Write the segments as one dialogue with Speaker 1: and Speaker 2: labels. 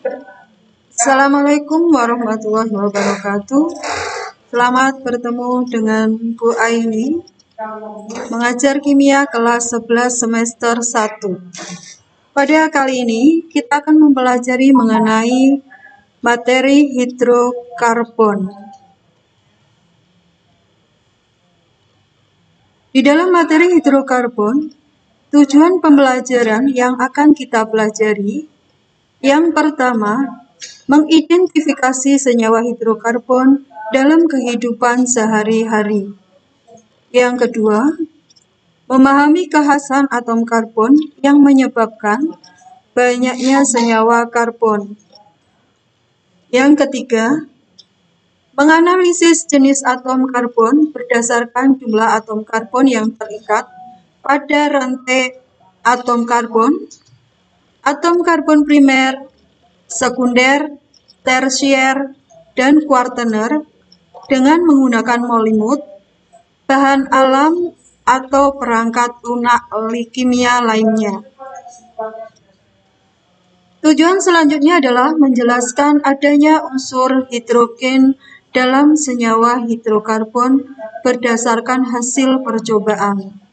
Speaker 1: Assalamualaikum warahmatullahi wabarakatuh. Selamat bertemu dengan Bu Aini, mengajar kimia kelas 11 semester 1. Pada kali ini kita akan mempelajari mengenai materi hidrokarbon. Di dalam materi hidrokarbon, tujuan pembelajaran yang akan kita pelajari yang pertama, mengidentifikasi senyawa hidrokarbon dalam kehidupan sehari-hari. Yang kedua, memahami kekhasan atom karbon yang menyebabkan banyaknya senyawa karbon. Yang ketiga, menganalisis jenis atom karbon berdasarkan jumlah atom karbon yang terikat pada rantai atom karbon primer, sekunder, tersier, dan kuartener dengan menggunakan molimut, bahan alam, atau perangkat lunak kimia lainnya. Tujuan selanjutnya adalah menjelaskan adanya unsur hidrogen dalam senyawa hidrokarbon berdasarkan hasil percobaan.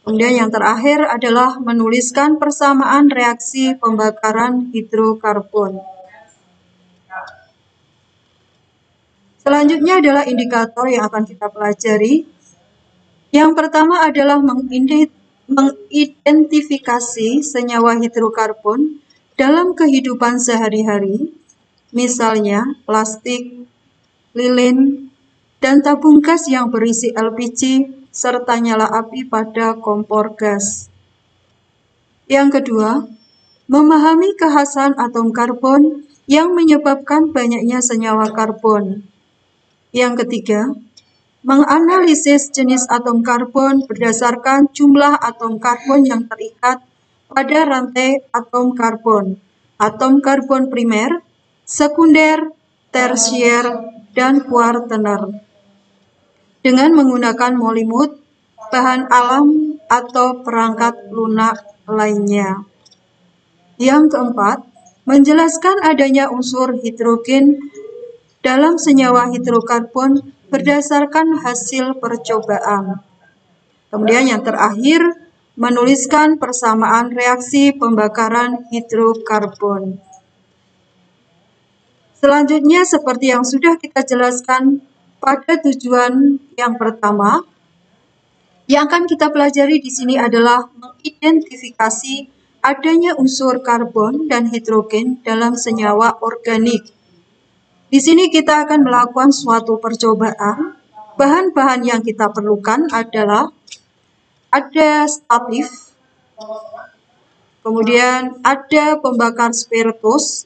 Speaker 1: Kemudian yang terakhir adalah menuliskan persamaan reaksi pembakaran hidrokarbon. Selanjutnya adalah indikator yang akan kita pelajari. Yang pertama adalah mengidentifikasi senyawa hidrokarbon dalam kehidupan sehari-hari, misalnya plastik, lilin, dan tabung gas yang berisi LPG, serta nyala api pada kompor gas. Yang kedua, memahami kekhasan atom karbon yang menyebabkan banyaknya senyawa karbon. Yang ketiga, menganalisis jenis atom karbon berdasarkan jumlah atom karbon yang terikat pada rantai atom karbon primer, sekunder, tersier, dan kuartener dengan menggunakan molimut, bahan alam, atau perangkat lunak lainnya. Yang keempat, menjelaskan adanya unsur hidrogen dalam senyawa hidrokarbon berdasarkan hasil percobaan. Kemudian yang terakhir, menuliskan persamaan reaksi pembakaran hidrokarbon. Selanjutnya, seperti yang sudah kita jelaskan pada tujuan yang pertama, yang akan kita pelajari di sini adalah mengidentifikasi adanya unsur karbon dan hidrogen dalam senyawa organik. Di sini kita akan melakukan suatu percobaan. Bahan-bahan yang kita perlukan adalah ada statif, kemudian ada pembakar spiritus,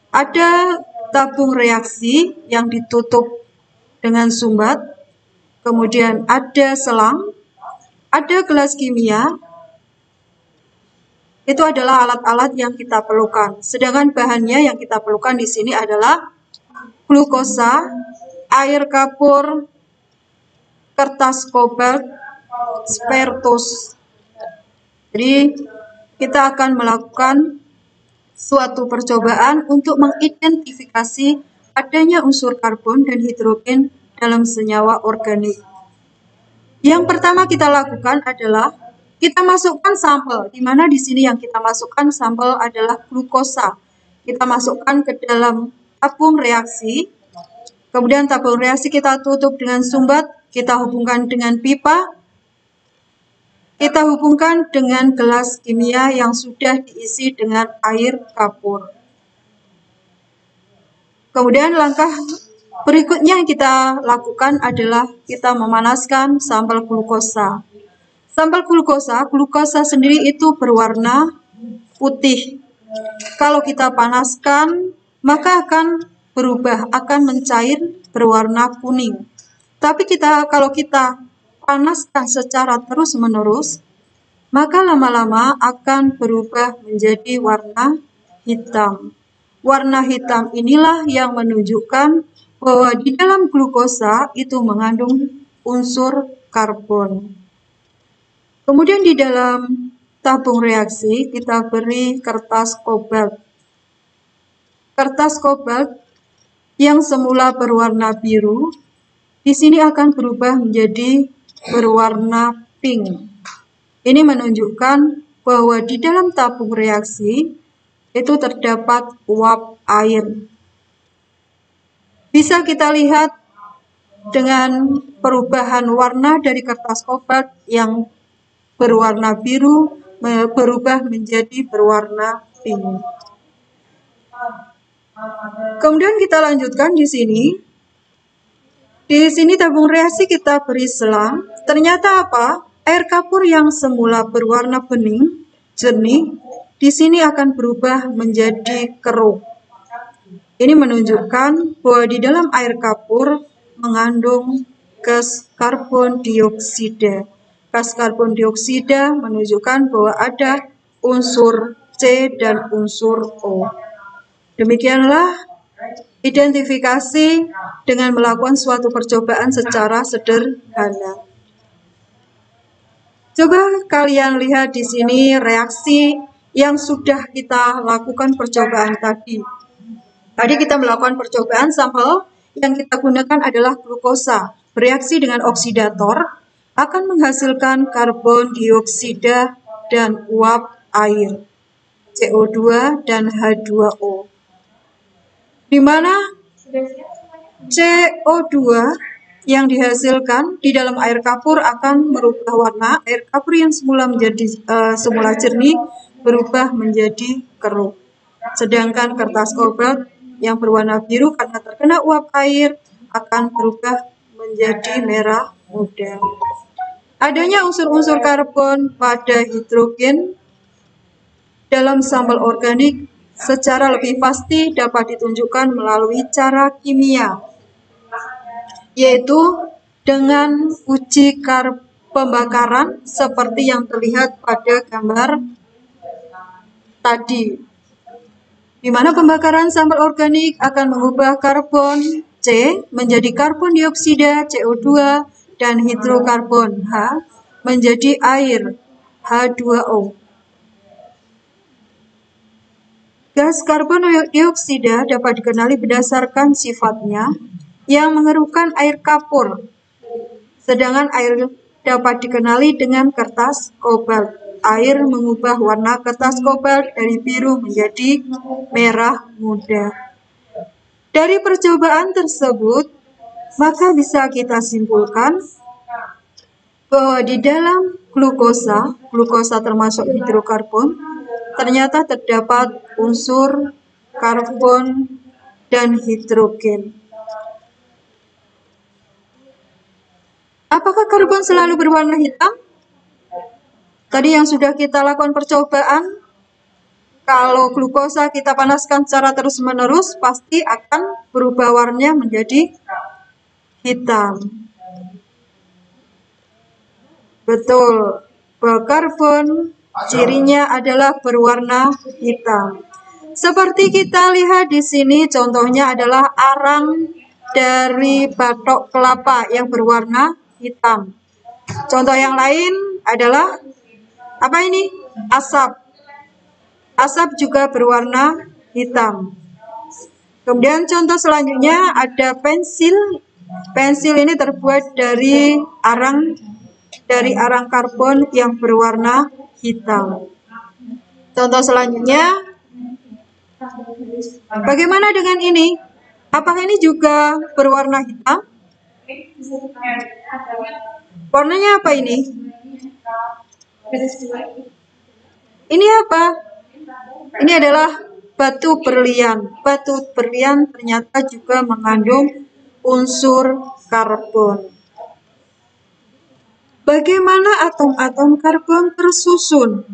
Speaker 1: ada tabung reaksi yang ditutup dengan sumbat, kemudian ada selang, ada gelas kimia. Itu adalah alat-alat yang kita perlukan. Sedangkan bahannya yang kita perlukan di sini adalah glukosa, air kapur, kertas kobalt, spiritus. Jadi kita akan melakukan suatu percobaan untuk mengidentifikasi adanya unsur karbon dan hidrogen dalam senyawa organik. Yang pertama kita lakukan adalah kita masukkan sampel, di mana di sini yang kita masukkan sampel adalah glukosa. Kita masukkan ke dalam tabung reaksi, kemudian tabung reaksi kita tutup dengan sumbat, kita hubungkan dengan pipa, kita hubungkan dengan gelas kimia yang sudah diisi dengan air kapur. Kemudian langkah berikutnya yang kita lakukan adalah kita memanaskan sampel glukosa. Sampel glukosa sendiri itu berwarna putih. Kalau kita panaskan, maka akan berubah, akan mencair berwarna kuning. Tapi kalau kita panaskan secara terus-menerus, maka lama-lama akan berubah menjadi warna hitam. Warna hitam inilah yang menunjukkan bahwa di dalam glukosa itu mengandung unsur karbon. Kemudian di dalam tabung reaksi, kita beri kertas kobalt. Kertas kobalt yang semula berwarna biru, di sini akan berubah menjadi berwarna pink. Ini menunjukkan bahwa di dalam tabung reaksi itu terdapat uap air. Bisa kita lihat dengan perubahan warna dari kertas kobalt yang berwarna biru berubah menjadi berwarna pink. Kemudian kita lanjutkan di sini. Di sini tabung reaksi kita beri selang. Ternyata apa? Air kapur yang semula berwarna bening, jernih, di sini akan berubah menjadi keruh. Ini menunjukkan bahwa di dalam air kapur mengandung gas karbon dioksida. Gas karbon dioksida menunjukkan bahwa ada unsur C dan unsur O. Demikianlah identifikasi dengan melakukan suatu percobaan secara sederhana. Coba kalian lihat di sini reaksi yang sudah kita lakukan percobaan tadi. Tadi kita melakukan percobaan sampel yang kita gunakan adalah glukosa. Bereaksi dengan oksidator akan menghasilkan karbon dioksida dan uap air, CO2 dan H2O. Di mana CO2 yang dihasilkan di dalam air kapur akan merubah warna. Air kapur yang semula semula jernih berubah menjadi keruh. Sedangkan kertas kobalt yang berwarna biru karena terkena uap air akan berubah menjadi merah muda. Adanya unsur-unsur karbon pada hidrogen dalam sampel organik secara lebih pasti dapat ditunjukkan melalui cara kimia, yaitu dengan uji pembakaran seperti yang terlihat pada gambar tadi, di mana pembakaran sampel organik akan mengubah karbon C menjadi karbon dioksida CO2 dan hidrokarbon H menjadi air H2O. Gas karbon dioksida dapat dikenali berdasarkan sifatnya yang mengeruhkan air kapur, sedangkan air dapat dikenali dengan kertas kobalt. Air mengubah warna kertas kobalt dari biru menjadi merah muda. Dari percobaan tersebut, maka bisa kita simpulkan bahwa di dalam glukosa termasuk hidrokarbon, ternyata terdapat unsur karbon dan hidrogen. Apakah karbon selalu berwarna hitam? Tadi yang sudah kita lakukan percobaan, kalau glukosa kita panaskan secara terus-menerus, pasti akan berubah warnanya menjadi hitam. Betul, bahwa karbon cirinya adalah berwarna hitam. Seperti kita lihat di sini, contohnya adalah arang dari batok kelapa yang berwarna hitam. Contoh yang lain adalah apa ini? Asap. Asap juga berwarna hitam. Kemudian contoh selanjutnya ada pensil. Pensil ini terbuat dari arang karbon yang berwarna hitam. Contoh selanjutnya, bagaimana dengan ini? Apakah ini juga berwarna hitam? Warnanya apa ini? Ini apa? Ini adalah batu berlian. Batu berlian ternyata juga mengandung unsur karbon. Bagaimana atom-atom karbon tersusun?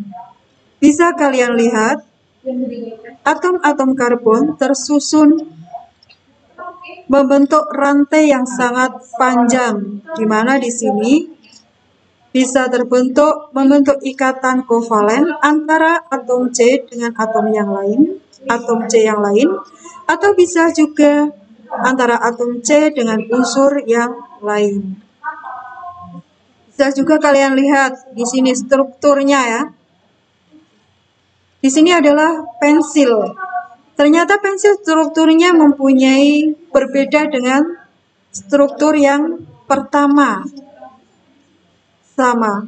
Speaker 1: Bisa kalian lihat, atom-atom karbon tersusun membentuk rantai yang sangat panjang, di mana di sini bisa membentuk ikatan kovalen antara atom C dengan atom C yang lain, atau bisa juga antara atom C dengan unsur yang lain. Bisa juga kalian lihat di sini strukturnya ya. Di sini adalah pensil. Ternyata pensil strukturnya mempunyai berbeda dengan struktur yang pertama. Sama.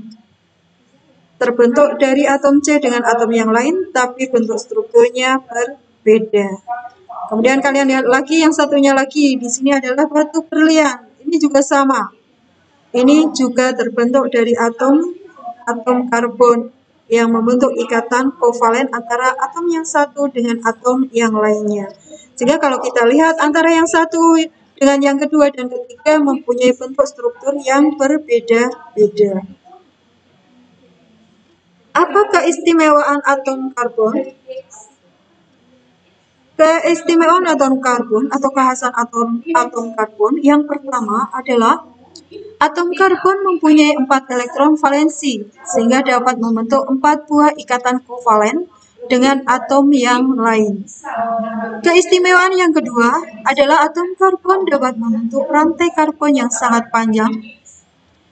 Speaker 1: Terbentuk dari atom C dengan atom yang lain, tapi bentuk strukturnya berbeda. Kemudian kalian lihat lagi yang satunya lagi. Di sini adalah batu berlian. Ini juga sama. Ini juga terbentuk dari atom karbon yang membentuk ikatan kovalen antara atom yang satu dengan atom yang lainnya. Sehingga kalau kita lihat antara yang satu dengan yang kedua dan ketiga mempunyai bentuk struktur yang berbeda-beda. Apa keistimewaan atom karbon? Keistimewaan atom karbon atau kekhasan atom karbon yang pertama adalah atom karbon mempunyai 4 elektron valensi sehingga dapat membentuk 4 buah ikatan kovalen dengan atom yang lain. Keistimewaan yang kedua adalah atom karbon dapat membentuk rantai karbon yang sangat panjang,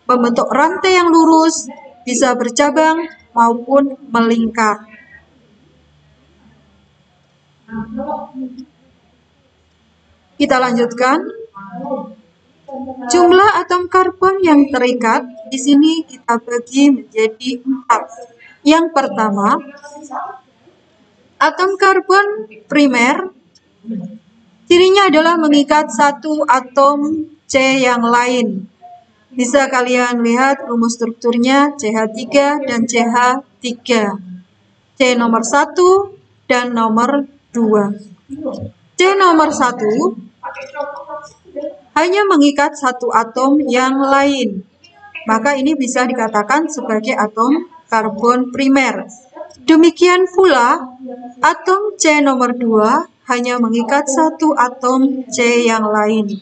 Speaker 1: membentuk rantai yang lurus, bisa bercabang maupun melingkar. Kita lanjutkan. Jumlah atom karbon yang terikat di sini kita bagi menjadi 4. Yang pertama, atom karbon primer. Cirinya adalah mengikat satu atom C yang lain. Bisa kalian lihat rumus strukturnya CH3 dan CH3. C nomor 1 dan nomor 2. C nomor 1 hanya mengikat satu atom yang lain. Maka ini bisa dikatakan sebagai atom karbon primer. Demikian pula, atom C nomor 2 hanya mengikat satu atom C yang lain.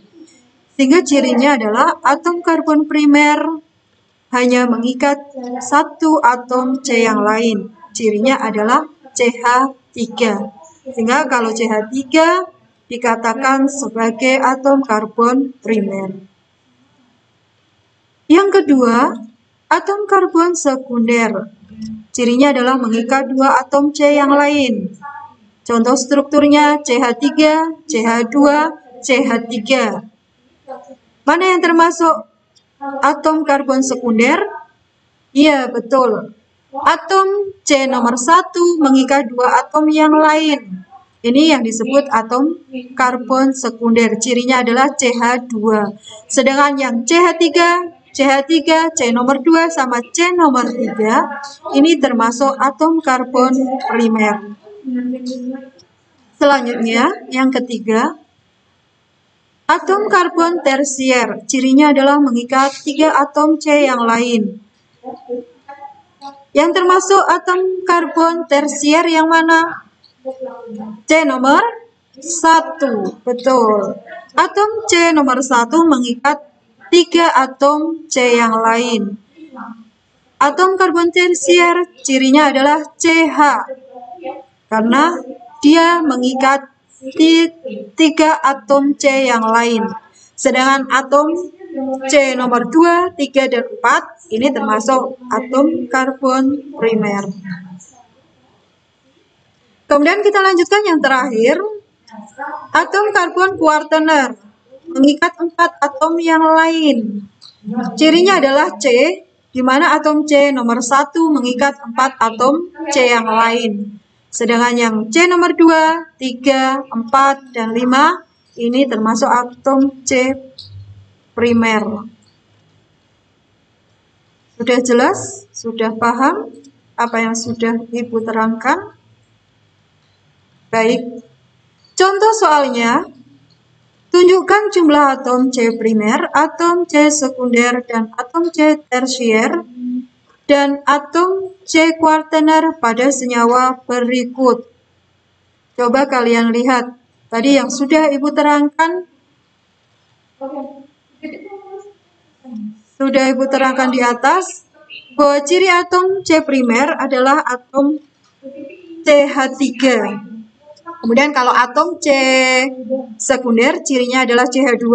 Speaker 1: Sehingga cirinya adalah atom karbon primer hanya mengikat satu atom C yang lain. Cirinya adalah CH3. Sehingga kalau CH3 dikatakan sebagai atom karbon primer. Yang kedua, atom karbon sekunder. Cirinya adalah mengikat dua atom C yang lain. Contoh strukturnya CH3, CH2, CH3. Mana yang termasuk atom karbon sekunder? Iya, betul. Atom C nomor 1 mengikat dua atom yang lain. Ini yang disebut atom karbon sekunder. Cirinya adalah CH2. Sedangkan yang CH3, C nomor 2 sama C nomor 3 ini termasuk atom karbon primer. Selanjutnya, yang ketiga, atom karbon tersier. Cirinya adalah mengikat 3 atom C yang lain. Yang termasuk atom karbon tersier yang mana? C nomor 1. Betul. Atom C nomor 1 mengikat 3 atom C yang lain. Atom karbon tersier cirinya adalah CH. Karena dia mengikat 3 atom C yang lain. Sedangkan atom C nomor 2, 3, dan 4 ini termasuk atom karbon primer. Kemudian kita lanjutkan yang terakhir. Atom karbon kuartener mengikat 4 atom yang lain. Cirinya adalah C, di mana atom C nomor 1 mengikat 4 atom C yang lain. Sedangkan yang C nomor 2, 3, 4, dan 5 ini termasuk atom C primer. Sudah jelas? Sudah paham apa yang sudah Ibu terangkan? Baik. Contoh soalnya, tunjukkan jumlah atom C primer, atom C sekunder, dan atom C tersier, dan atom C kuartener pada senyawa berikut. Coba kalian lihat. Tadi yang sudah Ibu terangkan, di atas, bahwa ciri atom C primer adalah atom CH3. Kemudian kalau atom C sekunder cirinya adalah CH2,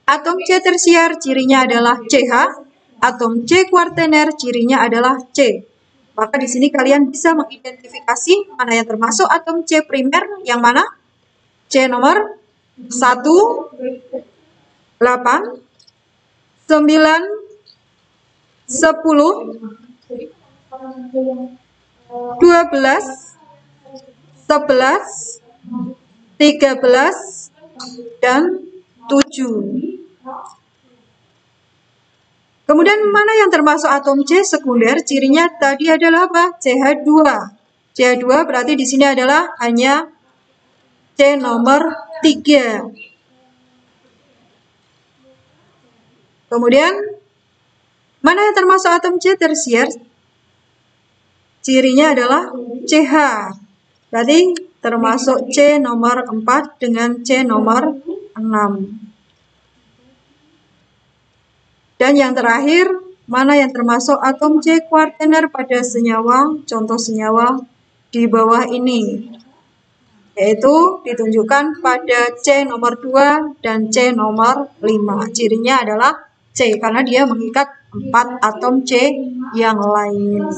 Speaker 1: atom C tersier cirinya adalah CH, atom C kuartener cirinya adalah C. Maka di sini kalian bisa mengidentifikasi mana yang termasuk atom C primer, yang mana? C nomor 1, 8, 9, 10, 12, 11, 13, dan 7. Kemudian mana yang termasuk atom C sekunder? Cirinya tadi adalah apa? CH2. CH2 berarti di sini adalah hanya C nomor 3. Kemudian mana yang termasuk atom C tersier? Cirinya adalah CH. Berarti termasuk C nomor 4 dengan C nomor 6. Dan yang terakhir, mana yang termasuk atom C kuartener pada senyawa? Contoh senyawa di bawah ini, yaitu ditunjukkan pada C nomor 2 dan C nomor 5. Cirinya adalah C, karena dia mengikat 4 atom C yang lain.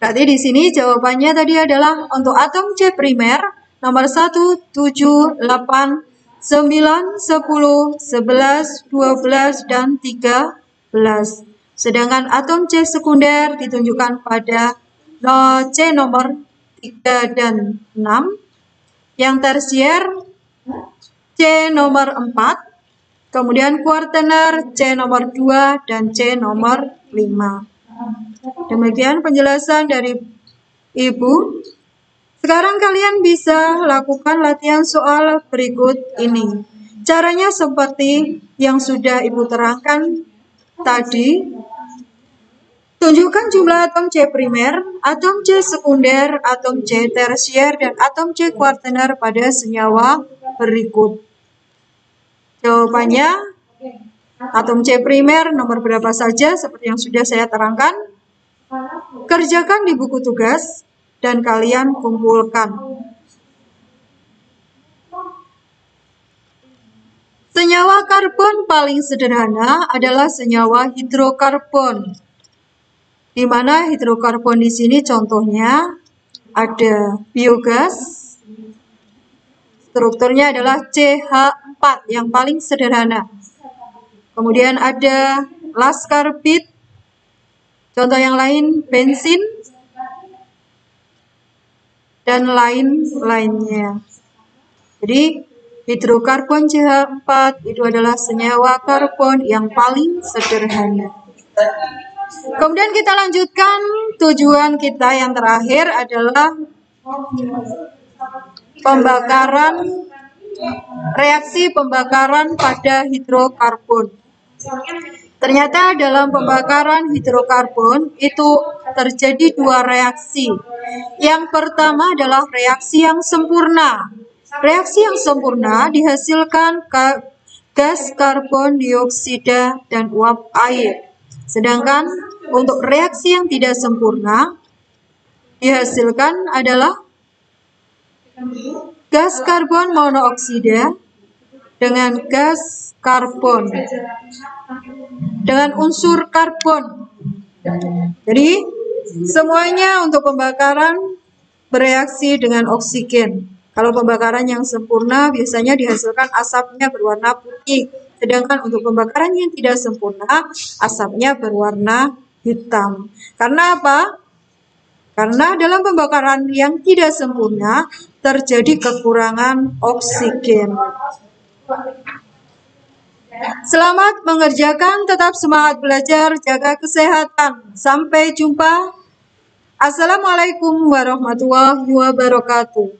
Speaker 1: Berarti di sini jawabannya tadi adalah untuk atom C primer nomor 1, 7, 8, 9, 10, 11, 12, dan 13. Sedangkan atom C sekunder ditunjukkan pada C nomor 3 dan 6. Yang tersier C nomor 4. Kemudian kuartener C nomor 2 dan C nomor 5. Demikian penjelasan dari Ibu. Sekarang kalian bisa lakukan latihan soal berikut ini. Caranya seperti yang sudah Ibu terangkan tadi. Tunjukkan jumlah atom C primer, atom C sekunder, atom C tersier, dan atom C kuartener pada senyawa berikut. Jawabannya, atom C primer nomor berapa saja seperti yang sudah saya terangkan. Kerjakan di buku tugas dan kalian kumpulkan. Senyawa karbon paling sederhana adalah senyawa hidrokarbon. Di mana hidrokarbon di sini contohnya ada biogas. Strukturnya adalah CH4 yang paling sederhana. Kemudian ada laskarbit. Contoh yang lain bensin dan lain-lainnya. Jadi hidrokarbon CH4 itu adalah senyawa karbon yang paling sederhana. Kemudian kita lanjutkan, tujuan kita yang terakhir adalah pembakaran, reaksi pembakaran pada hidrokarbon. Ternyata dalam pembakaran hidrokarbon itu terjadi dua reaksi. Yang pertama adalah reaksi yang sempurna. Reaksi yang sempurna dihasilkan gas karbon dioksida dan uap air. Sedangkan untuk reaksi yang tidak sempurna dihasilkan adalah gas karbon monoksida dengan gas karbon dengan unsur karbon. Jadi semuanya untuk pembakaran bereaksi dengan oksigen. Kalau pembakaran yang sempurna biasanya dihasilkan asapnya berwarna putih. Sedangkan untuk pembakaran yang tidak sempurna asapnya berwarna hitam. Karena apa? Karena dalam pembakaran yang tidak sempurna terjadi kekurangan oksigen. Selamat mengerjakan, tetap semangat belajar, jaga kesehatan. Sampai jumpa. Assalamualaikum warahmatullahi wabarakatuh.